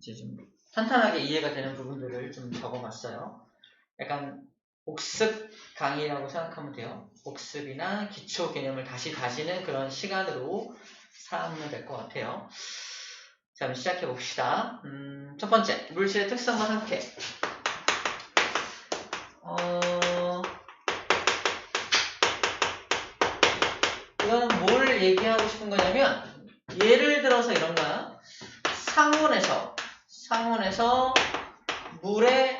이제 좀 탄탄하게 이해가 되는 부분들을 좀 적어봤어요. 약간 복습 강의라고 생각하면 돼요. 복습이나 기초 개념을 다시는 그런 시간으로 삼으면 될 것 같아요. 자, 그럼 시작해 봅시다. 첫 번째, 물질의 특성과 상태. 이거는 뭘 얘기하고 싶은 거냐면, 예를 들어서 이런 거야. 상온에서 물의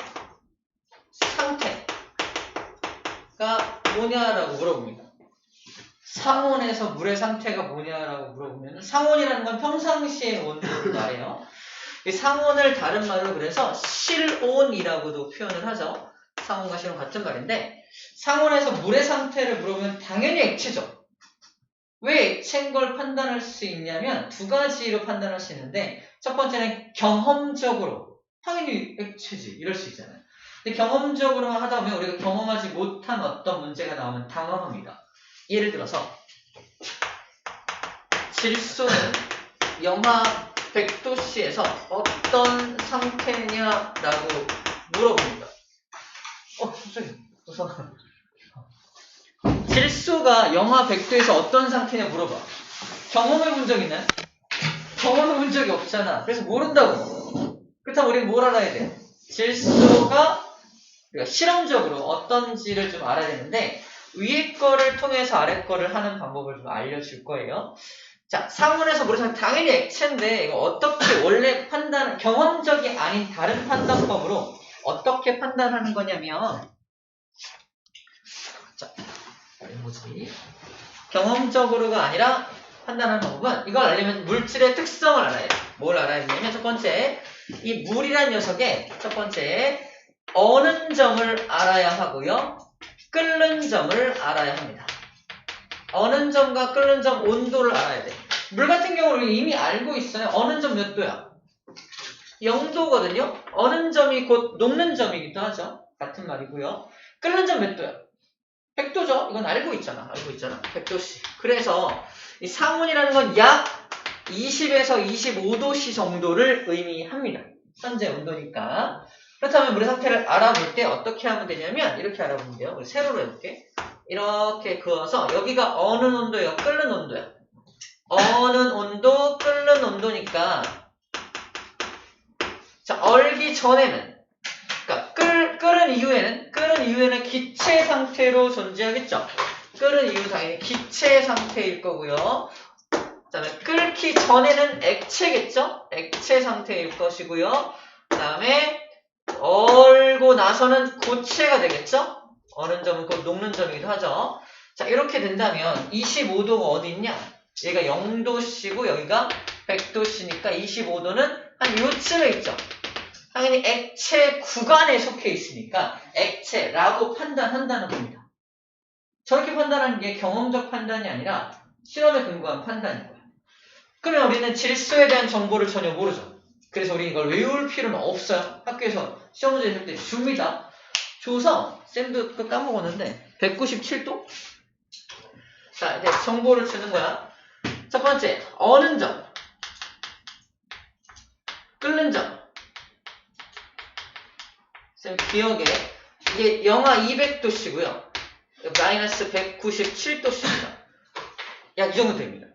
상태가 뭐냐라고 물어봅니다. 상온에서 물의 상태가 뭐냐라고 물어보면, 상온이라는 건 평상시의 온도를 말해요. 이 상온을 다른 말로 그래서 실온이라고도 표현을 하죠. 상온과 실온 같은 말인데, 상온에서 물의 상태를 물어보면 당연히 액체죠. 왜 액체인 걸 판단할 수 있냐면 두 가지로 판단할 수 있는데, 첫 번째는 경험적으로 당연히 액체지 이럴 수 있잖아요. 근데 경험적으로만 하다 보면 우리가 경험하지 못한 어떤 문제가 나오면 당황합니다. 예를 들어서 질소는 영하 100도씨에서 어떤 상태냐라고 물어봅니다. 갑자기 우선 질소가 영하 100도에서 어떤 상태냐 물어봐. 경험해 본 적 있나요? 경험해 본 적이 없잖아. 그래서 모른다고. 그렇다면 우리는 뭘 알아야 돼? 질소가 실험적으로 어떤지를 좀 알아야 되는데, 위에 거를 통해서 아래 거를 하는 방법을 좀 알려줄 거예요. 자, 상온에서 물의 상태 당연히 액체인데 이거 어떻게 원래 경험적이 아닌 다른 판단법으로 어떻게 판단하는 거냐면, 자, 뭐지? 경험적으로가 아니라 판단하는 방법은, 이걸 알려면 물질의 특성을 알아야 돼. 뭘 알아야 되냐면, 첫 번째, 이 물이란 녀석의 첫 번째 어는 점을 알아야 하고요, 끓는 점을 알아야 합니다. 어는 점과 끓는 점 온도를 알아야 돼. 물 같은 경우는 이미 알고 있어요. 어는 점 몇 도야? 0도거든요. 어는 점이 곧 녹는 점이기도 하죠. 같은 말이고요. 끓는 점 몇 도야? 100도죠. 이건 알고 있잖아. 100도씨. 그래서 이 상온이라는 건 약 20에서 25도씨 정도를 의미합니다. 현재 온도니까. 그렇다면 물의 상태를 알아볼 때 어떻게 하면 되냐면 이렇게 알아보면 돼요. 우리 세로로 해볼게. 이렇게 그어서 여기가 어느 온도예요? 끓는 온도야. 어는 온도, 끓는 온도니까, 자, 얼기 전에는, 그러니까 끓은 이후에는 기체 상태로 존재하겠죠. 끓은 이후 당연히 기체 상태일 거고요. 그 다음에 끓기 전에는 액체겠죠? 액체 상태일 것이고요. 그 다음에 얼고 나서는 고체가 되겠죠? 어는 점은 곧 녹는 점이기도 하죠. 자, 이렇게 된다면 25도가 어디 있냐? 얘가 0도씨고 여기가 100도씨니까 25도는 한 요쯤에 있죠. 당연히 액체 구간에 속해 있으니까 액체라고 판단한다는 겁니다. 저렇게 판단하는 게 경험적 판단이 아니라 실험에 근거한 판단인 거예요. 그러면 우리는 질소에 대한 정보를 전혀 모르죠. 그래서 우리 이걸 외울 필요는 없어요. 학교에서 시험 문제 낼 때 줍니다. 줘서 쌤도 그 까먹었는데 197도? 자, 이제 정보를 주는 거야. 첫 번째, 어는 점, 끓는 점. 쌤 기억에 이게 영하 200도씨고요. 마이너스 197도씨입니다. 약 이 정도 됩니다.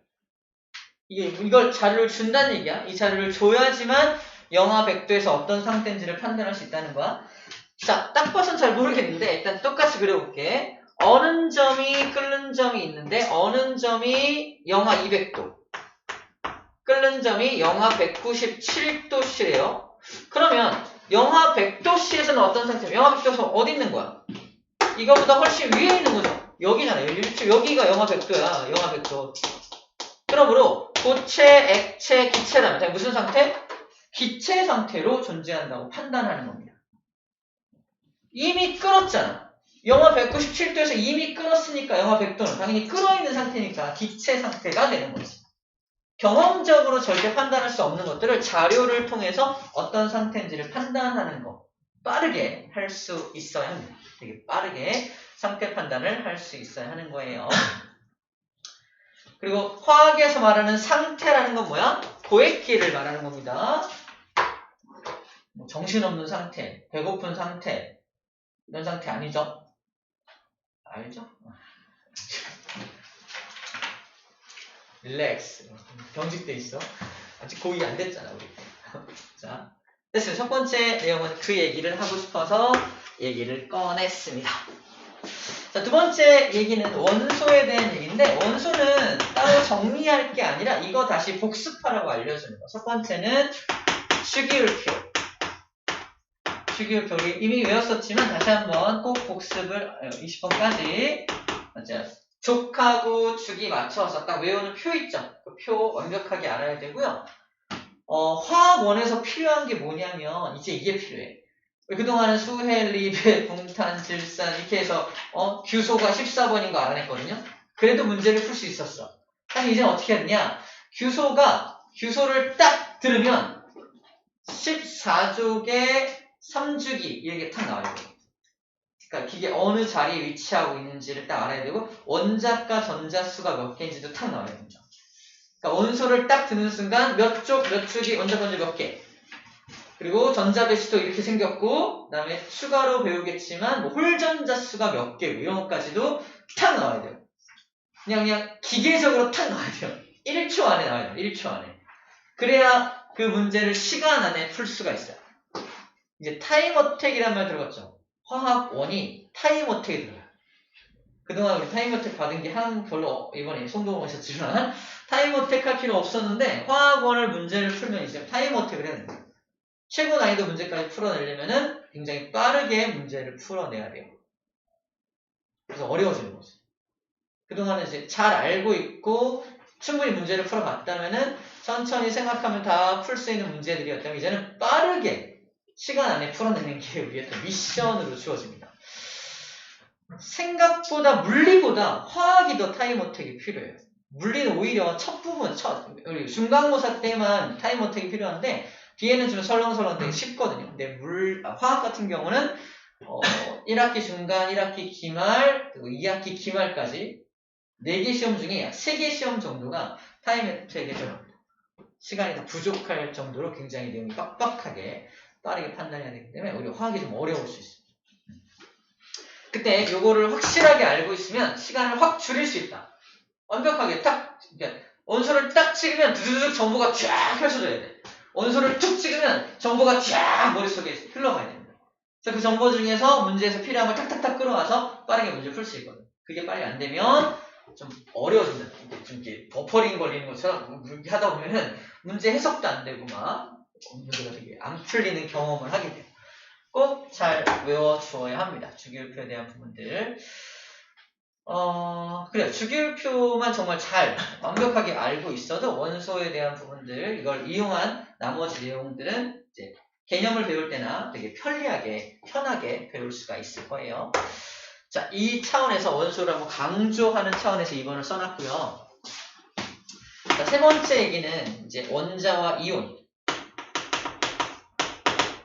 이걸 자료를 준다는 얘기야. 이 자료를 줘야지만 영하 100도에서 어떤 상태인지를 판단할 수 있다는 거야. 자, 딱 봐서는 잘 모르겠는데 일단 똑같이 그려볼게. 어는 점이 끓는 점이 있는데 어는 점이 영하 200도, 끓는 점이 영하 197도씨래요. 그러면 영하 100도씨에서는 어떤 상태예요? 영하 100도에서 어디 있는 거야? 이거보다 훨씬 위에 있는 거죠. 여기잖아요. 여기가 영하 100도야. 영하 100도. 그러므로 고체, 액체, 기체라면 무슨 상태? 기체 상태로 존재한다고 판단하는 겁니다. 이미 끓었잖아. 영하 197도에서 이미 끓었으니까 영하 100도는 당연히 끓어있는 상태니까 기체 상태가 되는 거지. 경험적으로 절대 판단할 수 없는 것들을 자료를 통해서 어떤 상태인지를 판단하는 거 빠르게 할 수 있어야 합니다. 되게 빠르게 상태 판단을 할 수 있어야 하는 거예요. 그리고 화학에서 말하는 상태라는 건 뭐야? 도액기를 말하는 겁니다. 정신없는 상태, 배고픈 상태, 이런 상태 아니죠? 알죠? 릴렉스. 경직돼 있어. 아직 고의 안 됐잖아, 우리. 자, 됐어요. 첫 번째 내용은 그 얘기를 하고 싶어서 얘기를 꺼냈습니다. 자, 두 번째 얘기는 원소에 대한 얘기인데, 원소는 따로 정리할 게 아니라 이거 다시 복습하라고 알려주는 거. 첫 번째는 주기율표. 주기율표를 이미 외웠었지만 다시 한번 꼭 복습을 20번까지 맞아요. 족하고 주기 맞춰서 딱 외우는 표 있죠. 그 표 완벽하게 알아야 되고요. 화학원에서 필요한 게 뭐냐면 이제 이게 필요해. 그동안은 수헬, 리베, 붕탄, 질산 이렇게 해서 규소가 14번인 거 알아냈거든요. 그래도 문제를 풀 수 있었어. 사실 이제는 어떻게 했냐. 규소를 딱 들으면 14족의 3주기 이렇게 탁 나와요. 그러니까 기계 어느 자리에 위치하고 있는지를 딱 알아야 되고 원자과 전자수가 몇 개인지도 탁 나와야 되죠. 그러니까 원소를 딱 듣는 순간 몇 쪽, 몇 축이 원자 건조 몇 개. 그리고 전자 배치도 이렇게 생겼고 그다음에 추가로 배우겠지만 뭐 홀전자 수가 몇 개고 이런 것까지도 탁 나와야 돼요. 그냥 기계적으로 탁 나와야 돼요. 1초 안에 나와야 돼요. 1초 안에. 그래야 그 문제를 시간 안에 풀 수가 있어요. 이제 타임어택이란 말 들어봤죠? 화학원이 타임어택이 들어요. 그동안 우리 타임어택 받은 게 별로 이번에 송도공 하셨지만 타임어택 할 필요 없었는데 화학원을 문제를 풀면 이제 타임어택을 해야 됩니다. 최고 난이도 문제까지 풀어내려면은 굉장히 빠르게 문제를 풀어내야 돼요. 그래서 어려워지는 거죠. 그동안은 이제 잘 알고 있고 충분히 문제를 풀어봤다면은 천천히 생각하면 다 풀 수 있는 문제들이었다면 이제는 빠르게 시간 안에 풀어내는 게 우리의 미션으로 주어집니다. 생각보다 물리보다 화학이 더 타임어택이 필요해요. 물리는 오히려 첫 부분, 우리 중간고사 때만 타임어택이 필요한데 뒤에는 좀 설렁설렁 되게 쉽거든요. 근데 화학 같은 경우는 1학기 중간, 1학기 기말, 그리고 2학기 기말까지 4개 시험 중에 약 3개 시험 정도가 타임어택에 들어갑니다. 시간이 다 부족할 정도로 굉장히 내용이 빡빡하게 빠르게 판단해야 되기 때문에 오히려 화학이 좀 어려울 수 있습니다. 그때 요거를 확실하게 알고 있으면 시간을 확 줄일 수 있다. 완벽하게 그러니까 원소를 딱 찍으면 두두둑 정보가 쫙 펼쳐져야 돼. 원소를 툭 찍으면 정보가 쫙 머릿속에 흘러가야 됩니다. 그래서 그 정보 중에서 문제에서 필요한 걸 탁탁탁 끌어와서 빠르게 문제를 풀 수 있거든요. 그게 빨리 안 되면 좀 어려워진다. 좀 이렇게 버퍼링 걸리는 것처럼 그렇게 하다 보면은 문제 해석도 안 되고 막 문제가 되게 안 풀리는 경험을 하게 돼요. 꼭 잘 외워주어야 합니다. 주기율표에 대한 부분들. 그래요. 주기율표만 정말 잘 완벽하게 알고 있어도 원소에 대한 부분들 이걸 이용한 나머지 내용들은 이제 개념을 배울 때나 되게 편하게 배울 수가 있을 거예요. 자, 이 차원에서 원소를 한번 강조하는 차원에서 2번을 써놨고요. 자, 세 번째 얘기는 이제 원자와 이온.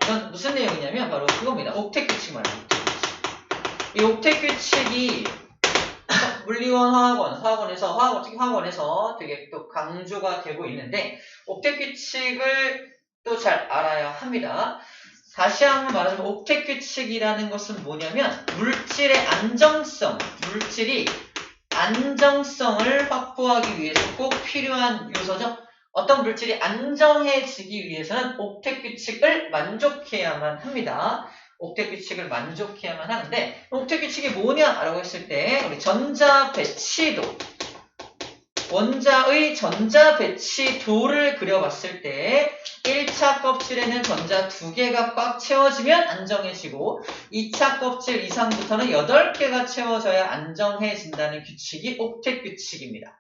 이건 무슨 내용이냐면 바로 그겁니다. 옥텟 규칙 말이에요. 이 옥텟 규칙이 물리원, 특히 화학원에서 되게 또 강조가 되고 있는데 옥텟 규칙을 또 잘 알아야 합니다. 다시 한번 말하자면 옥텟 규칙이라는 것은 뭐냐면 물질이 안정성을 확보하기 위해서 꼭 필요한 요소죠. 어떤 물질이 안정해지기 위해서는 옥텟 규칙을 만족해야만 합니다. 옥텟 규칙을 만족해야만 하는데 옥텟 규칙이 뭐냐라고 했을 때 우리 전자 배치도 원자의 전자 배치도를 그려봤을 때 1차 껍질에는 전자 2개가 꽉 채워지면 안정해지고 2차 껍질 이상부터는 8개가 채워져야 안정해진다는 규칙이 옥텟 규칙입니다.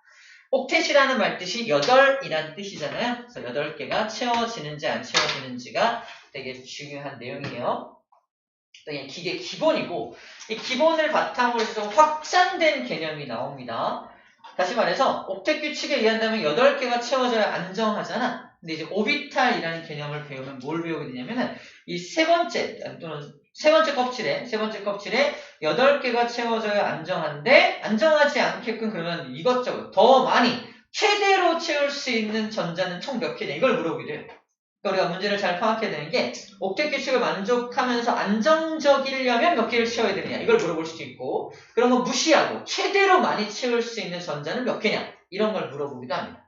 옥텟이라는 말 뜻이 8이라는 뜻이잖아요. 그래서 8개가 채워지는지 안 채워지는지가 되게 중요한 내용이에요. 그냥 기계 기본이고 이 기본을 바탕으로 해서 좀 확장된 개념이 나옵니다. 다시 말해서 옥텟 규칙에 의한다면 8개가 채워져야 안정하잖아. 근데 이제 오비탈이라는 개념을 배우면 뭘 배우게 되냐면은 이 세 번째 껍질에 8개가 채워져야 안정한데 안정하지 않게끔 그러면 이것저것 더 많이 최대로 채울 수 있는 전자는 총 몇 개냐 이걸 물어보게 돼요. 그러니까 우리가 문제를 잘 파악해야 되는 게 옥텟 규칙을 만족하면서 안정적이려면 몇 개를 채워야 되느냐 이걸 물어볼 수도 있고 그런 거 무시하고 최대로 많이 채울 수 있는 전자는 몇 개냐 이런 걸 물어보기도 합니다.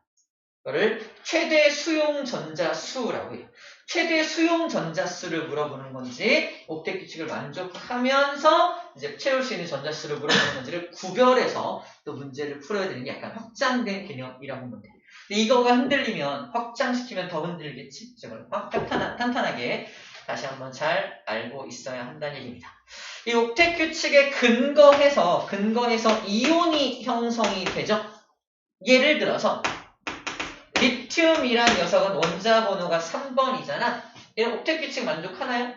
이거를 최대 수용 전자수라고 해요. 최대 수용 전자수를 물어보는 건지 옥텟 규칙을 만족하면서 이제 채울 수 있는 전자수를 물어보는 건지를 구별해서 또 문제를 풀어야 되는 게 약간 확장된 개념이라고 보면 돼요. 근데 이거가 흔들리면 확장시키면 더 흔들리겠지? 이걸 탄탄하게 다시 한번 잘 알고 있어야 한다는 얘기입니다. 이 옥텟 규칙에 근거해서 이온이 형성이 되죠? 예를 들어서 리튬이란 녀석은 원자 번호가 3번이잖아. 이런 옥텟 규칙 만족하나요?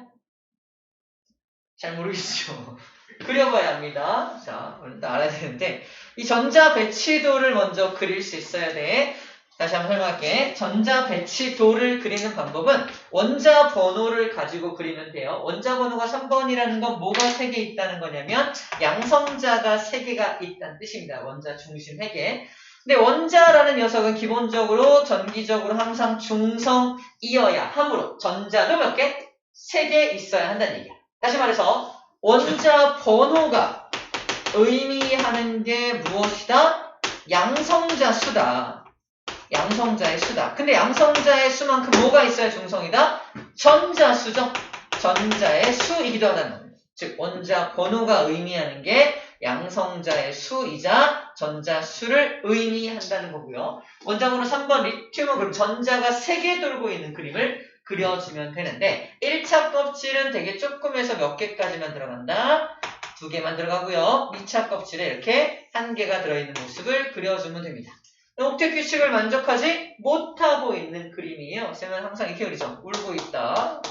잘 모르겠죠. 그려봐야 합니다. 자, 일단 알아야 되는데 이 전자 배치도를 먼저 그릴 수 있어야 돼. 다시 한번 설명할게. 전자 배치도를 그리는 방법은 원자 번호를 가지고 그리면 돼요. 원자 번호가 3번이라는 건 뭐가 3개 있다는 거냐면 양성자가 3개가 있다는 뜻입니다. 원자 중심 회계. 근데 원자라는 녀석은 기본적으로 전기적으로 항상 중성이어야 하므로 전자도 몇 개? 3개 있어야 한다는 얘기야. 다시 말해서 원자 번호가 의미하는 게 무엇이다? 양성자 수다. 양성자의 수다. 근데 양성자의 수만큼 뭐가 있어야 중성이다? 전자수죠. 전자의 수이기도 하다는 겁니다. 즉 원자 번호가 의미하는 게 양성자의 수이자 전자수를 의미한다는 거고요. 원자 번호 3번 리튬은 그럼 전자가 3개 돌고 있는 그림을 그려주면 되는데 1차 껍질은 되게 조금해서 몇 개까지만 들어간다? 2개만 들어가고요. 2차 껍질에 이렇게 1개가 들어있는 모습을 그려주면 됩니다. 옥텟 규칙을 만족하지 못하고 있는 그림이에요. 쌤은 항상 이렇게 그리죠. 울고 있다.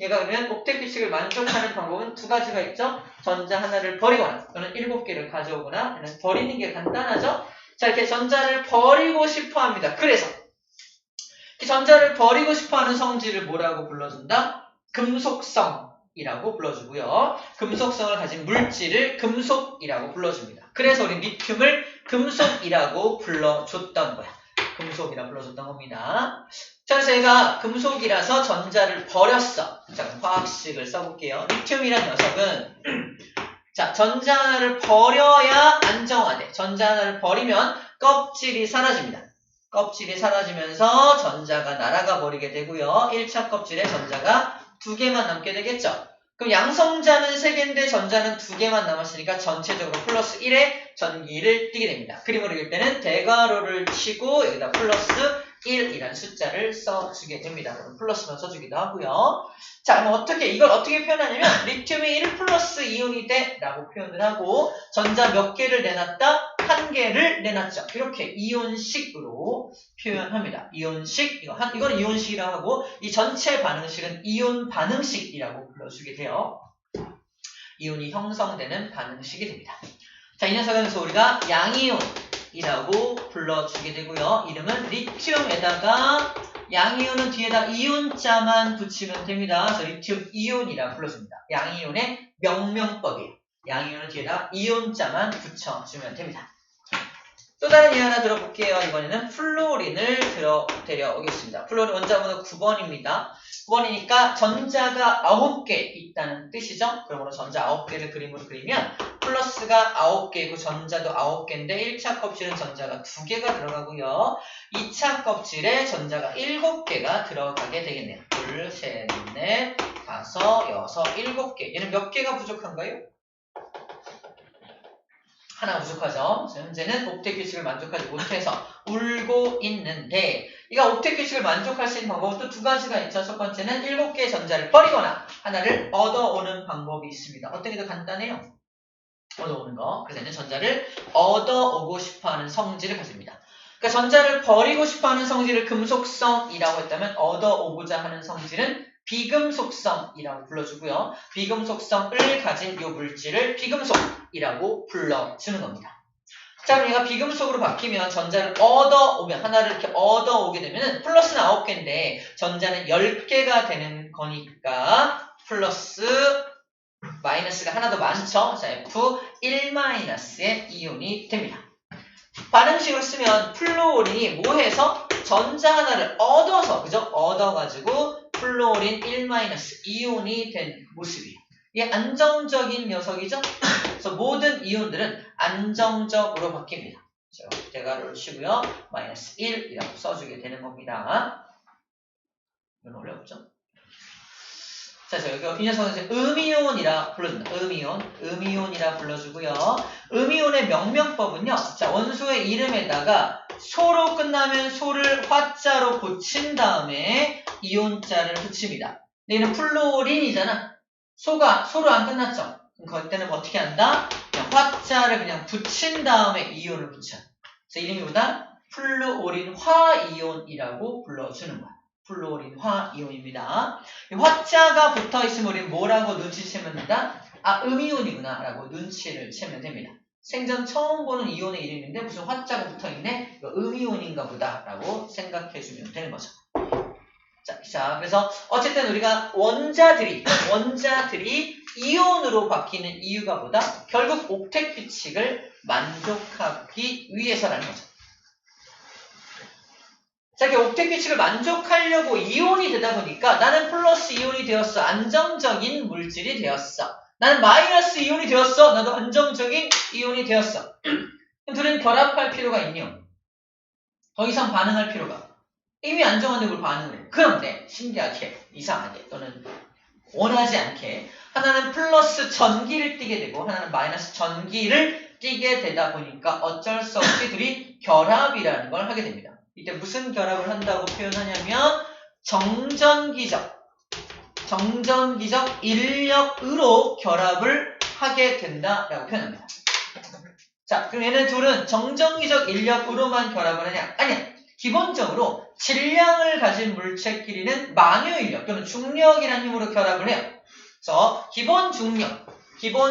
얘가 그러면 옥텟 규칙을 만족하는 방법은 2가지가 있죠. 전자 하나를 버리거나 또는 7개를 가져오거나 버리는 게 간단하죠. 자, 이렇게 전자를 버리고 싶어 합니다. 그래서 전자를 버리고 싶어하는 성질을 뭐라고 불러준다? 금속성이라고 불러주고요. 금속성을 가진 물질을 금속이라고 불러줍니다. 그래서 우리 리튬을 금속이라고 불러줬던 거야. 금속이라 불러줬던 겁니다. 자, 그래서 얘가 금속이라서 전자를 버렸어. 자, 그럼 화학식을 써볼게요. 리튬이라는 녀석은 자, 전자 하나를 버려야 안정화돼. 전자 하나를 버리면 껍질이 사라집니다. 껍질이 사라지면서 전자가 날아가 버리게 되고요. 1차 껍질에 전자가 2개만 남게 되겠죠. 그럼 양성자는 3개인데 전자는 2개만 남았으니까 전체적으로 플러스 1의 전기를 띠게 됩니다. 그림으로 그릴 때는 대괄호를 치고 여기다 플러스 1이라는 숫자를 써주게 됩니다. 그럼 플러스만 써주기도 하고요. 자, 그럼 이걸 어떻게 표현하냐면 리튬이 1 플러스 이온이 돼 라고 표현을 하고 전자 몇 개를 내놨다? 1개를 내놨죠. 이렇게 이온식으로 표현합니다. 이온식, 이거는 이온식이라고 하고 이 전체 반응식은 이온 반응식이라고 불러주게 돼요. 이온이 형성되는 반응식이 됩니다. 자, 이 녀석은 그래서 우리가 양이온이라고 불러주게 되고요. 이름은 리튬에다가 양이온은 뒤에다 이온자만 붙이면 됩니다. 그래서 리튬 이온이라고 불러줍니다. 양이온의 명명법이에요. 양이온은 뒤에다 이온자만 붙여주면 됩니다. 또 다른 예 하나 들어볼게요. 이번에는 플로린을 데려오겠습니다. 플로린 원자번호 9번입니다. 9번이니까 전자가 9개 있다는 뜻이죠. 그러므로 전자 9개를 그림으로 그리면 플러스가 9개이고 전자도 9개인데 1차 껍질은 전자가 2개가 들어가고요. 2차 껍질에 전자가 7개가 들어가게 되겠네요. 2, 3, 4, 5, 6, 7개. 얘는 몇 개가 부족한가요? 하나 부족하죠. 현재는 옥텟 규칙을 만족하지 못해서 울고 있는데 이가 옥텟 규칙을 만족할 수 있는 방법은 또 2가지가 있죠. 첫 번째는 7개의 전자를 버리거나 하나를 얻어오는 방법이 있습니다. 어떤 게 더 간단해요? 얻어오는 거. 그래서 얘는 전자를 얻어오고 싶어하는 성질을 가집니다. 그러니까 전자를 버리고 싶어하는 성질을 금속성이라고 했다면 얻어오고자 하는 성질은 비금속성이라고 불러주고요. 비금속성을 가진 이 물질을 비금속이라고 불러주는 겁니다. 자, 그럼 얘가 비금속으로 바뀌면 전자를 얻어오면 하나를 이렇게 얻어오게 되면 플러스는 9개인데 전자는 10개가 되는 거니까 플러스 마이너스가 하나 더 많죠. 자, F1-의 이온이 됩니다. 반응식으로 쓰면 플로린이 뭐 해서 전자 하나를 얻어서, 그죠? 얻어가지고 플로린 1- 이온이 된 모습이에요. 이게 안정적인 녀석이죠? 그래서 모든 이온들은 안정적으로 바뀝니다. 대괄호를 치고요. -1이라고 써주게 되는 겁니다. 이건 어렵죠? 자, 여기 이 녀석은 이제 음이온이라 불러줍니다. 음이온이라 불러주고요. 음이온의 명명법은요. 자, 원소의 이름에다가 소로 끝나면 소를 화자로 고친 다음에 이온자를 붙입니다. 근데 얘는 플로린이잖아. 소로 안 끝났죠? 그럼 그때는 뭐 어떻게 한다? 그냥 화자를 그냥 붙인 다음에 이온을 붙여. 그래서 이름이 뭐다? 플루오린 화이온이라고 불러주는 거야. 플루오린 화이온입니다. 화자가 붙어있으면 우리 뭐라고 눈치채면 된다? 아, 음이온이구나 라고 눈치를 채면 됩니다. 생전 처음 보는 이온의 이름인데 무슨 화자가 붙어있네? 이거 음이온인가 보다 라고 생각해주면 되는 거죠. 자, 그래서 어쨌든 우리가 원자들이 이온으로 바뀌는 이유가 뭐다? 결국 옥텟 규칙을 만족하기 위해서라는 거죠. 자, 이렇게 옥텟 규칙을 만족하려고 이온이 되다 보니까 나는 플러스 이온이 되었어. 안정적인 물질이 되었어. 나는 마이너스 이온이 되었어. 나도 안정적인 이온이 되었어. 둘은 결합할 필요가 있냐? 더 이상 반응할 필요가. 이미 안정한데 뭘 반응을 해. 그런데 신기하게, 이상하게 또는 원하지 않게 하나는 플러스 전기를 띠게 되고 하나는 마이너스 전기를 띠게 되다 보니까 어쩔 수 없이 둘이 결합이라는 걸 하게 됩니다. 이때 무슨 결합을 한다고 표현하냐면 정전기적 인력으로 결합을 하게 된다라고 표현합니다. 자, 그럼 얘네 둘은 정전기적 인력으로만 결합을 하냐? 아니야. 기본적으로 질량을 가진 물체끼리는 만유인력 또는 중력이라는 힘으로 결합을 해요. 그래서 기본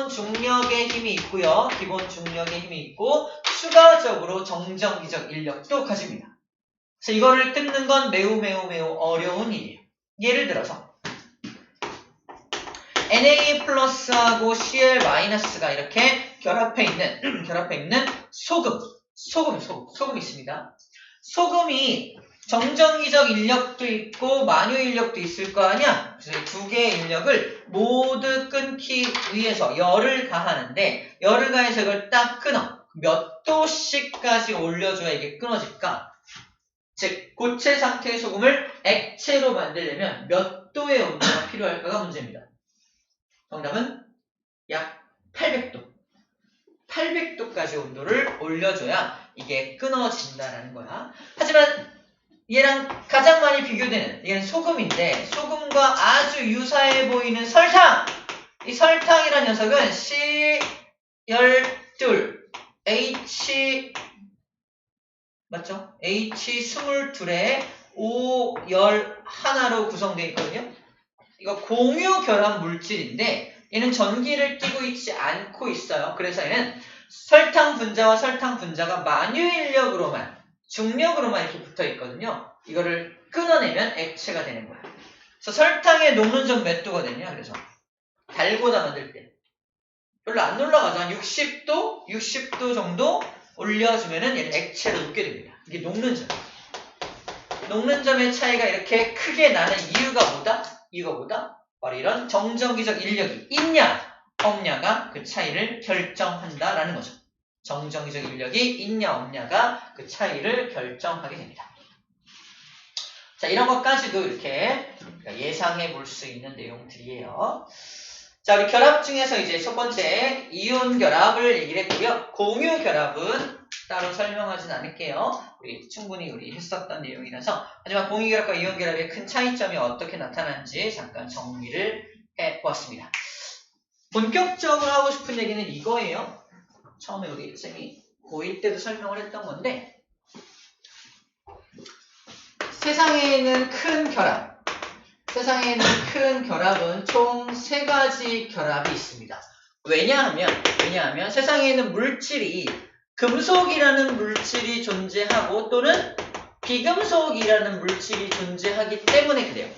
중력의 힘이 있고요. 기본 중력의 힘이 있고 추가적으로 정전기적 인력도 가집니다. 그래서 이거를 끊는 건 매우 어려운 일이에요. 예를 들어서 Na 플러스하고 Cl 마이너스가 이렇게 결합해 있는 소금이 있습니다. 소금이 정전기적 인력도 있고 만유인력도 있을 거 아니야? 그래서 두 개의 인력을 모두 끊기 위해서 열을 가하는데 열을 가해서 이걸 딱 끊어. 몇 도씩까지 올려줘야 이게 끊어질까? 즉 고체 상태의 소금을 액체로 만들려면 몇 도의 온도가 필요할까가 문제입니다. 정답은 약 800도. 800도까지 온도를 올려줘야 이게 끊어진다라는 거야. 하지만 얘랑 가장 많이 비교되는 얘는 소금인데 소금과 아주 유사해 보이는 설탕! 이 설탕이라는 녀석은 C12, H 맞죠? H22에 O10 하나로 구성되어 있거든요. 이거 공유 결합 물질인데 얘는 전기를 띠고 있지 않고 있어요. 그래서 얘는 설탕 분자와 설탕 분자가 만유인력으로만 중력으로만 이렇게 붙어 있거든요. 이거를 끊어내면 액체가 되는 거야. 그래서 설탕의 녹는점 몇 도가 되냐? 그래서 달고나 만들 때 별로 안 올라가죠. 한 60도 정도 올려주면은 얘는 액체로 녹게 됩니다. 이게 녹는 점. 녹는 점의 차이가 이렇게 크게 나는 이유가 바로 이런 정전기적 인력이 있냐 없냐가 그 차이를 결정한다라는 거죠. 정전기적 인력이 있냐 없냐가 그 차이를 결정하게 됩니다. 자, 이런 것까지도 이렇게 예상해 볼 수 있는 내용들이에요. 자, 우리 결합 중에서 이제 첫 번째 이온 결합을 얘기를 했고요. 공유 결합은 따로 설명하진 않을게요. 충분히 했었던 내용이라서. 하지만 공유 결합과 이온 결합의 큰 차이점이 어떻게 나타나는지 잠깐 정리를 해보았습니다. 본격적으로 하고 싶은 얘기는 이거예요. 처음에 우리 쌤이 고1 때도 설명을 했던 건데 세상에 있는 큰 결합은 총 3가지 결합이 있습니다. 왜냐하면 세상에 있는 물질이 금속이라는 물질이 존재하고 또는 비금속이라는 물질이 존재하기 때문에 그래요.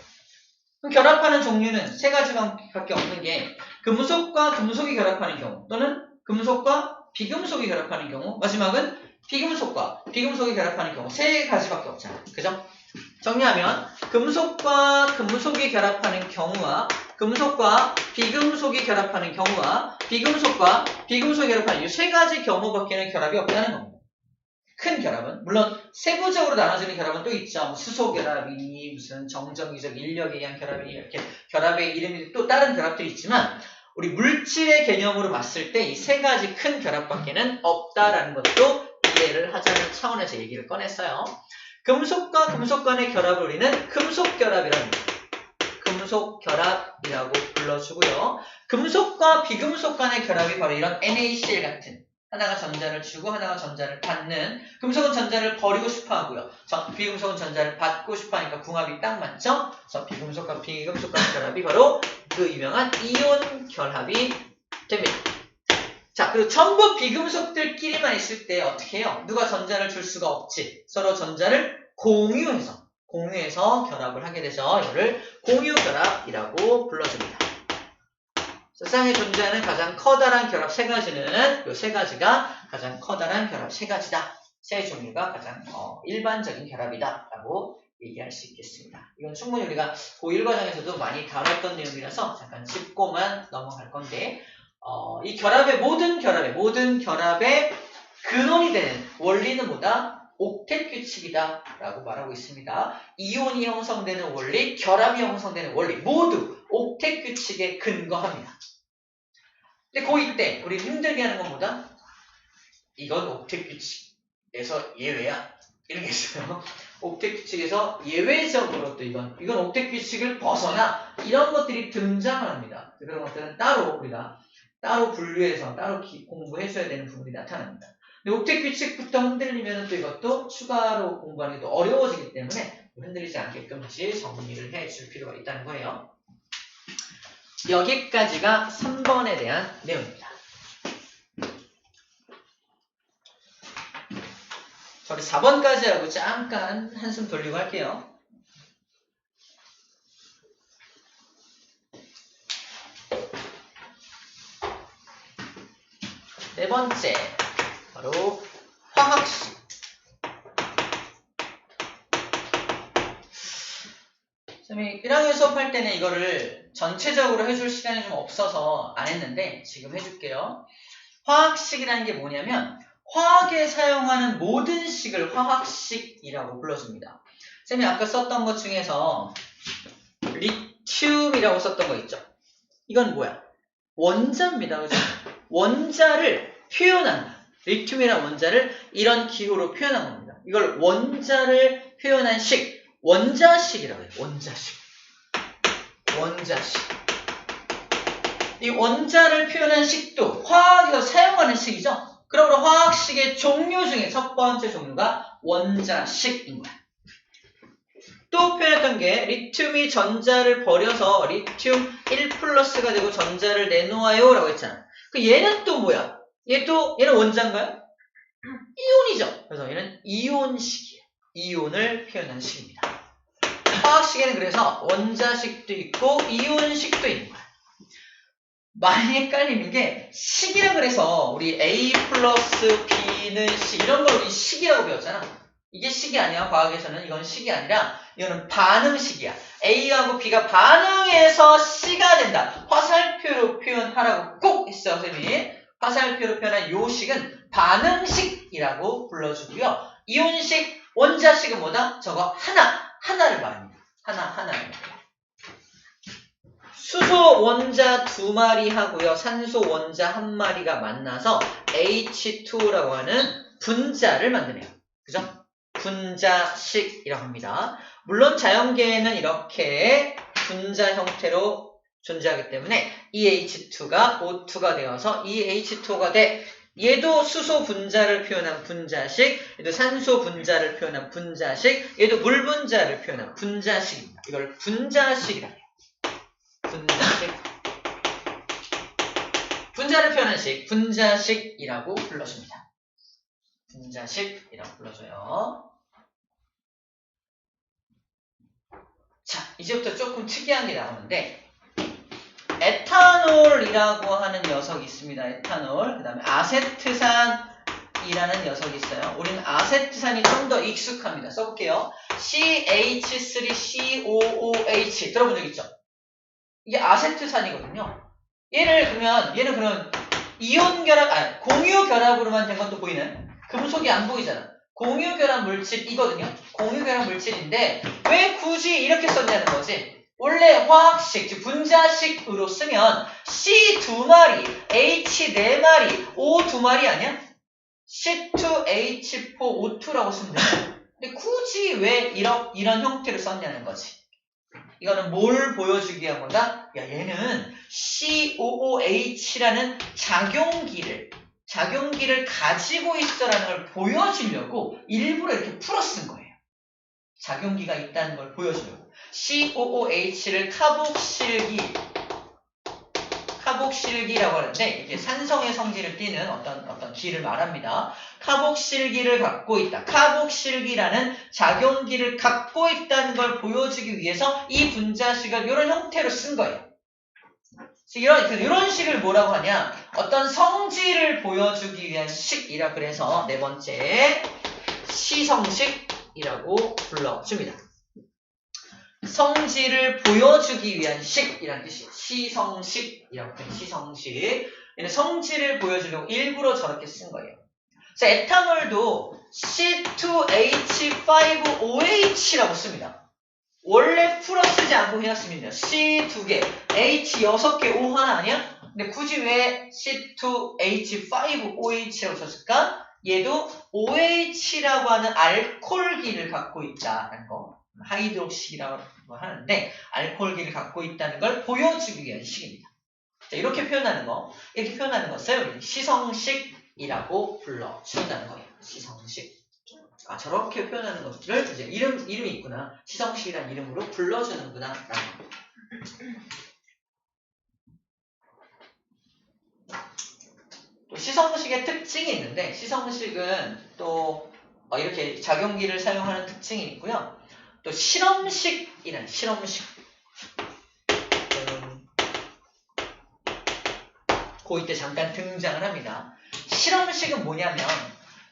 그럼 결합하는 종류는 3가지밖에 없는 게 금속과 금속이 결합하는 경우 또는 금속과 비금속이 결합하는 경우 마지막은 비금속과 비금속이 결합하는 경우 세 가지밖에 없잖아. 그죠? 정리하면 금속과 금속이 결합하는 경우와 금속과 비금속이 결합하는 경우와 비금속과 비금속이 결합하는 이 세 가지 경우밖에는 결합이 없다는 겁니다. 큰 결합은 물론 세부적으로 나눠지는 결합은 또 있죠. 수소 결합이니 무슨 정전기적 인력에 의한 결합이니 이렇게 결합의 이름이 또 다른 결합들이 있지만 우리 물질의 개념으로 봤을 때 이 세 가지 큰 결합밖에는 없다라는 것도 이해를 하자는 차원에서 얘기를 꺼냈어요. 금속과 금속 간의 결합을 우리는 금속결합이라고 합니다. 금속결합이라고 불러주고요. 금속과 비금속 간의 결합이 바로 이런 NaCl 같은 하나가 전자를 주고 하나가 전자를 받는 금속은 전자를 버리고 싶어 하고요. 비금속은 전자를 받고 싶어 하니까 궁합이 딱 맞죠? 그래서 비금속과 비금속 간의 결합이 바로 그 유명한 이온 결합이 됩니다. 자, 그리고 전부 비금속들끼리만 있을 때 어떻게 해요? 누가 전자를 줄 수가 없지. 서로 전자를 공유해서 결합을 하게 되죠. 이거를 공유결합이라고 불러줍니다. 세상에 존재하는 가장 커다란 결합 세 가지는 이 세 가지가 가장 커다란 결합 세 가지다. 세 종류가 가장 일반적인 결합이다 라고 얘기할 수 있겠습니다. 이건 충분히 우리가 고1 과정에서도 많이 다뤘던 내용이라서 잠깐 짚고만 넘어갈 건데 이 결합의 모든 결합의 근원이 되는 원리는 뭐다? 옥텟 규칙이다 라고 말하고 있습니다. 이온이 형성되는 원리, 결합이 형성되는 원리 모두 옥텟 규칙에 근거합니다. 근데 고2 때 우리 힘들게 하는 건 뭐다? 이건 옥텟 규칙에서 예외야. 이런 게 있어요. 옥텟 규칙에서 예외적으로 또 이건 옥텟 규칙을 벗어나 이런 것들이 등장을 합니다. 그런 것들은 따로 우리가 따로 분류해서 따로 공부해줘야 되는 부분이 나타납니다. 근데 옥텟 규칙부터 흔들리면 또 이것도 추가로 공부하는 게 또 어려워지기 때문에 흔들리지 않게끔 다시 정리를 해줄 필요가 있다는 거예요. 여기까지가 3번에 대한 내용입니다. 저희 4번까지 하고 잠깐 한숨 돌리고 할게요. 네 번째, 바로 화학식. 선생님이 1학년 수업할 때는 이거를 전체적으로 해줄 시간이 좀 없어서 안 했는데 지금 해줄게요. 화학식이라는 게 뭐냐면 화학에 사용하는 모든 식을 화학식이라고 불러줍니다. 선생님이 아까 썼던 것 중에서 리튬이라고 썼던 거 있죠? 이건 뭐야? 원자입니다. 그죠? 원자를 표현한다. 리튬이라는 원자를 이런 기호로 표현한 겁니다. 이걸 원자를 표현한 식, 원자식이라고 해요. 원자식. 이 원자를 표현한 식도 화학에서 사용하는 식이죠. 그러므로 화학식의 종류 중에 첫 번째 종류가 원자식인 거야. 또 표현했던 게 리튬이 전자를 버려서 리튬 1+가 되고 전자를 내놓아요 라고 했잖아. 그 얘는 또 뭐야? 얘는 원자인가요? 이온이죠. 그래서 얘는 이온식이에요. 이온을 표현한 식입니다. 화학식에는 그래서 원자식도 있고 이온식도 있는 거야. 많이 헷갈리는 게 식이라 그래서 우리 A 플러스 B는 식 이런 걸 우리 식이라고 배웠잖아. 이게 식이 아니야. 과학에서는 이건 식이 아니라 이거는 반응식이야. A하고 B가 반응해서 C가 된다. 화살표로 표현하라고 꼭 했어요, 선생님이. 화살표로 표현한 요 식은 반응식이라고 불러주고요. 이온식, 원자식은 뭐다? 저거 하나를 말합니다. 하나를. 수소 원자 2마리 하고요. 산소 원자 1마리가 만나서 H2라고 하는 분자를 만드네요. 그죠? 분자식이라고 합니다. 물론 자연계에는 이렇게 분자 형태로 존재하기 때문에 이 H2가 O2가 되어서 이 H2가 돼. 얘도 수소 분자를 표현한 분자식, 얘도 산소 분자를 표현한 분자식, 얘도 물 분자를 표현한 분자식입니다. 이걸 분자식이라고 해요. 분자를 표현한 식, 분자식이라고 불러줍니다. 분자식이라고 불러줘요. 자, 이제부터 조금 특이한 게 나오는데 에탄올이라고 하는 녀석이 있습니다. 에탄올, 그 다음에 아세트산 이라는 녀석이 있어요. 우리는 아세트산이 좀 더 익숙합니다. 써볼게요. CH3COOH 들어본 적 있죠? 이게 아세트산이거든요. 얘는 그러면 이온 결합, 공유 결합으로만 된 것도 보이는 금속이 안 보이잖아. 공유 결합 물질이거든요. 공유 결합 물질인데 왜 굳이 이렇게 썼냐는 거지. 원래 화학식, 즉 분자식으로 쓰면 C 2마리, H 4마리, O 2마리 아니야? C2H4 O2라고 쓰면 돼. 근데 굳이 왜 이런 형태로 썼냐는 거지. 이거는 뭘 보여주기 위한 거다? 야, 얘는 COOH라는 작용기를 가지고 있어라는 걸 보여주려고 일부러 이렇게 풀어 쓴 거예요. 작용기가 있다는 걸 보여주려고. COOH를 카복실기라고 하는데 이게 산성의 성질을 띠는 어떤 기를 말합니다. 카복실기를 갖고 있다. 카복실기라는 작용기를 갖고 있다는 걸 보여주기 위해서 이 분자식을 이런 형태로 쓴 거예요. 이런 식을 뭐라고 하냐? 어떤 성질을 보여주기 위한 식이라 그래서 네 번째 시성식이라고 불러줍니다. 성질을 보여주기 위한 식이라는 뜻이에요. 시성식이라고 해요. 시성식. 얘는 성질을 보여주려고 일부러 저렇게 쓴 거예요. 자, 에탄올도 C2H5OH라고 씁니다. 원래 풀어 쓰지 않고 그냥 씁니다. C 2개, H 6개, O 하나 아니야? 근데 굳이 왜 C2H5OH라고 썼을까? 얘도 OH라고 하는 알코올기를 갖고 있다는 거. 하이드록시라고 하는데 알코올기를 갖고 있다는 걸 보여주기 위한 식입니다. 자, 이렇게 표현하는 것을 우리 시성식이라고 불러준다는 거예요. 시성식. 저렇게 표현하는 것들을 이제 이름이 있구나. 시성식이라는 이름으로 불러주는구나. 라는 거. 또 시성식의 특징이 있는데 시성식은 또 이렇게 작용기를 사용하는 특징이 있고요. 또 실험식이라는 실험식. 고2 때 잠깐 등장을 합니다. 실험식은 뭐냐면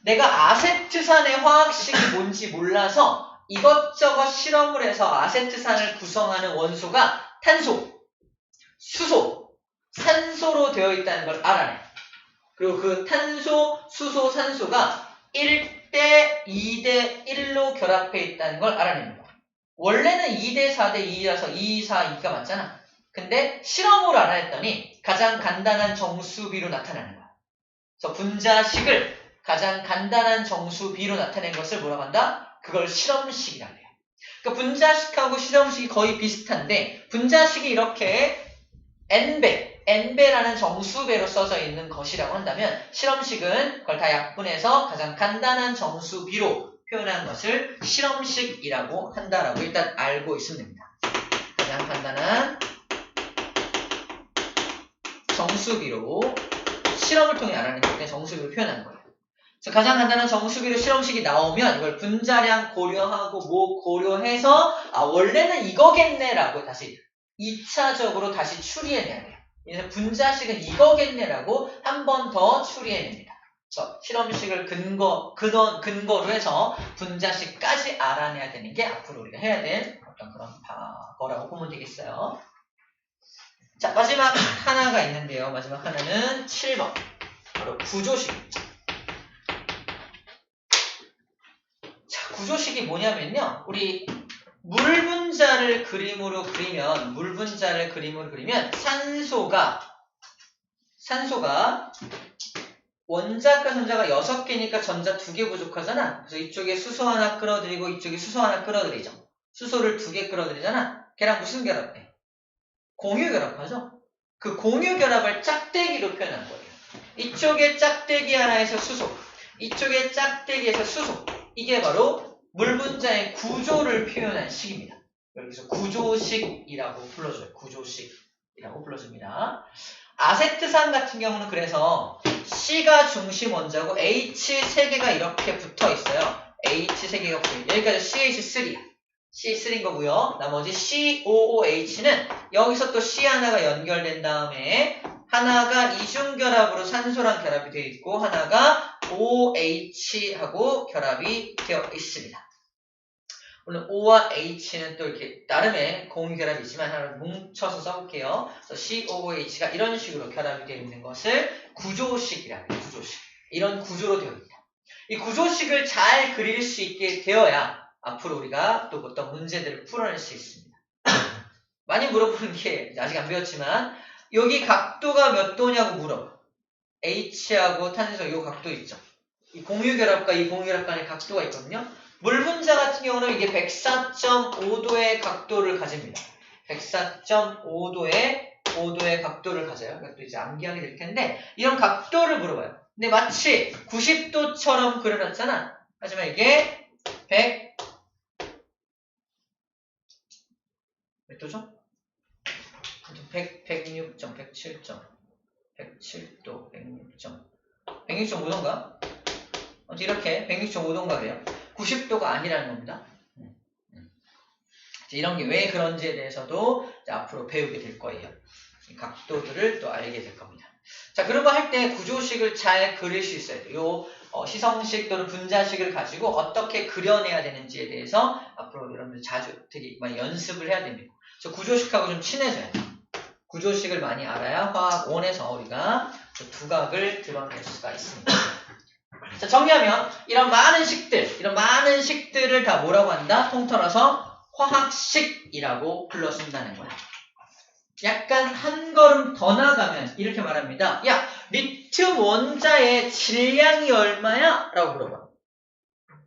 내가 아세트산의 화학식이 뭔지 몰라서 이것저것 실험을 해서 아세트산을 구성하는 원소가 탄소, 수소, 산소로 되어 있다는 걸 알아내. 그리고 그 탄소, 수소, 산소가 1대 2대 1로 결합해 있다는 걸 알아냅니다. 원래는 2대 4대 2라서 2, 4, 2가 맞잖아. 근데 실험으로 알아냈더니 가장 간단한 정수비로 나타나는 거야. 그래서 분자식을 가장 간단한 정수비로 나타낸 것을 뭐라고 한다? 그걸 실험식이라고 해요. 그러니까 분자식하고 실험식이 거의 비슷한데 분자식이 이렇게 N배라는 정수배로 써져 있는 것이라고 한다면 실험식은 그걸 다 약분해서 가장 간단한 정수비로 표현한 것을 실험식이라고 한다라고 일단 알고 있으면 됩니다. 가장 간단한 정수비로 실험을 통해 알아내기 때문에 정수비로 표현하는 거예요. 그래서 가장 간단한 정수비로 실험식이 나오면 이걸 분자량 고려하고 뭐 고려해서 원래는 이거겠네라고 다시 2차적으로 다시 추리해내야 돼요. 그래서 분자식은 이거겠네라고 한 번 더 추리해냅니다. 그래서 실험식을 근거로 해서 분자식까지 알아내야 되는 게 앞으로 우리가 해야 될 어떤 그런 거라고 보면 되겠어요. 자, 마지막 하나가 있는데요. 마지막 하나는 7번. 바로 구조식입니다. 자, 구조식이 뭐냐면요. 우리 물 분자를 그림으로 그리면 산소가 원자과 전자가 6개니까 전자 2개 부족하잖아. 그래서 이쪽에 수소 하나 끌어들이고 이쪽에 수소 하나 끌어들이죠. 수소를 2개 끌어들이잖아. 걔랑 무슨 결합해? 공유 결합하죠? 그 공유 결합을 짝대기로 표현한 거예요. 이쪽에 짝대기 하나에서 수소, 이쪽에 짝대기에서 수소. 이게 바로 물 분자의 구조를 표현한 식입니다. 여기서 구조식이라고 불러줘요. 구조식이라고 불러줍니다. 아세트산 같은 경우는 그래서 C가 중심 원자고 H 3개가 이렇게 붙어 있어요. H 3개가 붙어 있어요. 여기까지 CH3야. C3인 거고요. 나머지 COOH는 여기서 또 C 하나가 연결된 다음에 하나가 이중결합으로 산소랑 결합이 되어 있고 하나가 OH하고 결합이 되어 있습니다. 물론 O와 H는 또 이렇게 나름의 공유 결합이 있지만 하나 뭉쳐서 써볼게요. 그래서 COOH가 이런 식으로 결합이 되어 있는 것을 구조식이라고 해요. 구조식. 이런 구조로 되어 있다. 이 구조식을 잘 그릴 수 있게 되어야 앞으로 우리가 또 어떤 문제들을 풀어낼 수 있습니다. 많이 물어보는 게 아직 안 배웠지만 여기 각도가 몇 도냐고 물어봐. H하고 탄소 이 각도 있죠. 이 공유결합과 이 공유결합 간의 각도가 있거든요. 물 분자 같은 경우는 이게 104.5도의 각도를 가집니다. 104.5도의 각도를 가져요. 이것도 이제 암기하게 될 텐데 이런 각도를 물어봐요. 근데 마치 90도처럼 그려놨잖아. 하지만 이게 100몇 도죠? 106점, 107점, 107도, 106.5도인가? 이렇게 106.5도인가 그래요. 90도가 아니라는 겁니다. 이런 게 왜 그런지에 대해서도 앞으로 배우게 될 거예요. 이 각도들을 또 알게 될 겁니다. 자, 그런 거 할 때 구조식을 잘 그릴 수 있어야 돼요. 시성식 또는 분자식을 가지고 어떻게 그려내야 되는지에 대해서 앞으로 여러분들 자주 되게 많이 연습을 해야 됩니다. 저 구조식하고 좀 친해져야 돼요. 구조식을 많이 알아야 화학 1에서 우리가 두각을 드러낼 수가 있습니다. 자, 정리하면 이런 많은 식들을 다 뭐라고 한다? 통틀어서 화학식이라고 불러쓴다는 거야. 약간 한 걸음 더 나가면 이렇게 말합니다. 야, 리튬 원자의 질량이 얼마야? 라고 물어봐.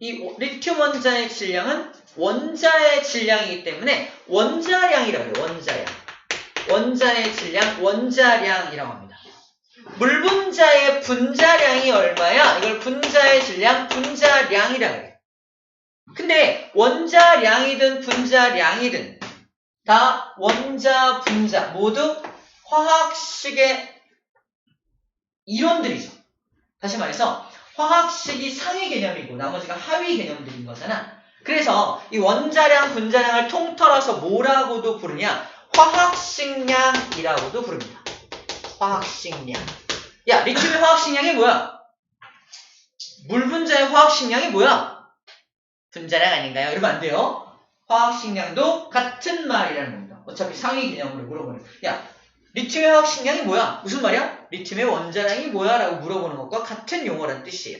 이 리튬 원자의 질량은 원자의 질량이기 때문에 원자량이라고 해요. 원자량. 원자의 질량, 원자량이라고 합니다. 물 분자의 분자량이 얼마야? 이걸 분자의 질량, 분자량이라고 해요. 근데 원자량이든 분자량이든 다 원자, 분자 모두 화학식의 이론들이죠. 다시 말해서 화학식이 상위 개념이고 나머지가 하위 개념들인 거잖아. 그래서 이 원자량, 분자량을 통틀어서 뭐라고도 부르냐? 화학식량이라고도 부릅니다. 화학식량. 야, 리튬의 화학식량이 뭐야? 물 분자의 화학식량이 뭐야? 분자량 아닌가요? 이러면 안 돼요. 화학식량도 같은 말이라는 겁니다. 어차피 상위 개념으로 물어보는. 야, 리튬의 화학식량이 뭐야? 무슨 말이야? 리튬의 원자량이 뭐야? 라고 물어보는 것과 같은 용어라는 뜻이에요.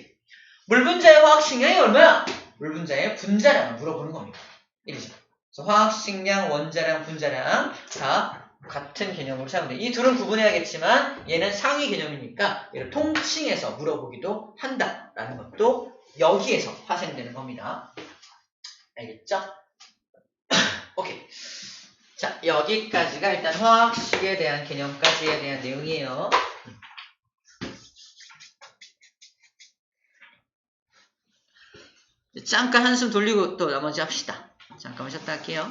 물 분자의 화학식량이 얼마야? 물 분자의 분자량을 물어보는 겁니다. 이러죠. 그래서 화학식량, 원자량, 분자량 다 같은 개념으로 사용돼요. 이 둘은 구분해야겠지만 얘는 상위 개념이니까 얘를 통칭해서 물어보기도 한다라는 것도 여기에서 파생되는 겁니다. 알겠죠? 오케이. 자, 여기까지가 일단 화학식에 대한 개념까지에 대한 내용이에요. 잠깐 한숨 돌리고 또 나머지 합시다. 잠깐만 쉬었다 할게요.